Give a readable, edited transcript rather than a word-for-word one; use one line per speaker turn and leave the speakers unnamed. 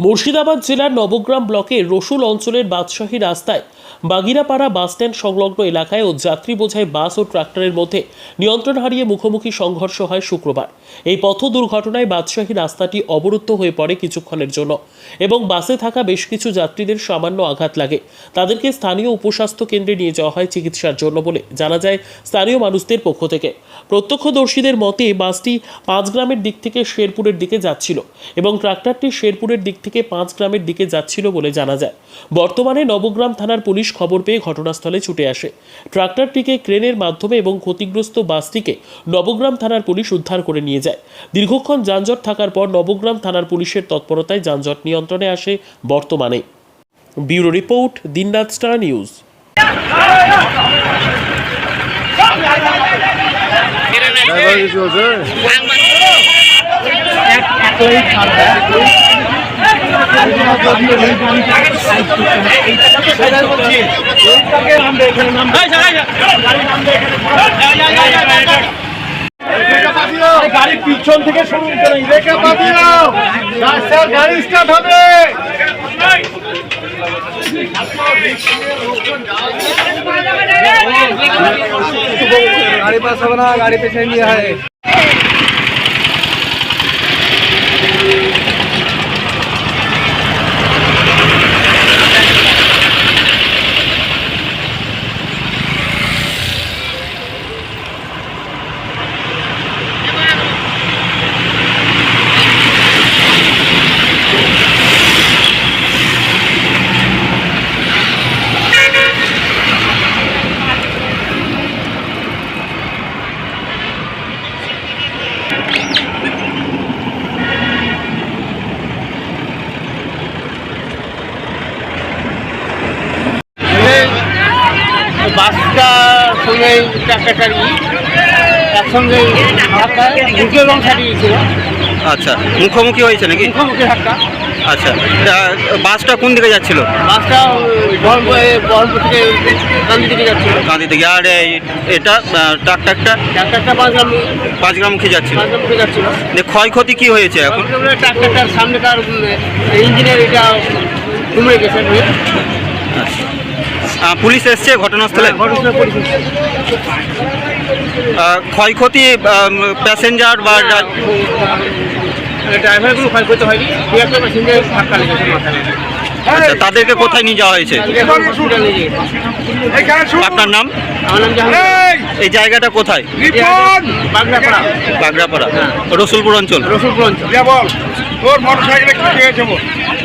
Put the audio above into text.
মুর্শিদাবাদ জেলার নবগ্রাম ব্লকের রসুল অঞ্চলের বাদশাহী রাস্তায় বাগিরাপাড়া বাসস্ট্যান্ড সংলগ্ন এলাকায় ও যাত্রী বোঝাই বাস ও ট্রাক্টরের মধ্যে নিয়ন্ত্রণ হারিয়ে মুখোমুখি সংঘর্ষ হয় শুক্রবার। এই পথ দুর্ঘটনায় বাদশাহী রাস্তাটি অবরুদ্ধ হয়ে পড়ে কিছুক্ষণের জন্য এবং বাসে থাকা বেশ কিছু যাত্রীদের সামান্য আঘাত লাগে। তাদেরকে স্থানীয় উপস্বাস্থ্য কেন্দ্রে নিয়ে যাওয়া হয় চিকিৎসার জন্য বলে জানা যায় স্থানীয় মানুষদের পক্ষ থেকে। প্রত্যক্ষদর্শীদের মতে বাসটি পাঁচগ্রামের দিক থেকে শেরপুরের দিকে যাচ্ছিল এবং ট্রাক্টরটি শেরপুরের দিক থেকে পাঁচগ্রামের দিকে যাচ্ছিল বলে জানা যায়। বর্তমানে নবগ্রাম থানার পুলিশ খবর পেয়ে ঘটনাস্থলে ছুটে আসে। ট্রাক্টরটিকে ক্রেনের মাধ্যমে এবং ক্ষতিগ্রস্ত বাসটিকে নবগ্রাম থানার পুলিশ উদ্ধার করে নিয়ে যায়। দীর্ঘক্ষণ যানজট থাকার পর নবগ্রাম থানার পুলিশের তৎপরতায় যানজট নিয়ন্ত্রণে আসে বর্তমানে। ব্যুরো রিপোর্ট, দিনরাত স্টার নিউজ।
গাড়ি পিছন থেকে শুরু রেখে গাড়ি স্টার্ট হবে। গাড়ি পাস হবে না, গাড়ি পেছনে নিয়ে হয়। বাসটা সঙ্গে ট্রাক্টরটার একসঙ্গে দুটো রং ছাড়িয়েছিল।
আচ্ছা, মুখোমুখি হয়েছে নাকি?
মুখোমুখি ধাক্কা।
আচ্ছা, বাসটা কোন দিকে যাচ্ছিল?
বাসটা বহরমপুর থেকে গান্ধী দিকে যাচ্ছিল।
গান্ধী থেকে। আর এটা ট্রাক্টরটা?
ট্রাক্টরটা
পাঁচগ্রামমুখী যাচ্ছিল।
পাঁচগ্রামুখী যাচ্ছিল।
ক্ষয়ক্ষতি কি হয়েছে এখন?
ট্রাক্টরটার সামনেকার ইঞ্জিনের এটা ঘুমে গেছে।
আচ্ছা, পুলিশ এসছে ঘটনাস্থলে? ক্ষয়ক্ষতি প্যাসেঞ্জার বা
ড্রাইভার কোনো ক্ষয়ক্ষতি হয়নি, দু একটা প্যাসেঞ্জার ধাক্কা লেগেছে মাথায়।
আচ্ছা, তাদেরকে কোথায় নিয়ে যাওয়া হয়েছে? আপনার নাম?
আমার নাম জাহাঙ্গীর।
এই জায়গাটা কোথায়?
বাগড়াপাড়া।
বাগড়াপাড়া, রসুলপুর অঞ্চল।
রসুলপুর অঞ্চল।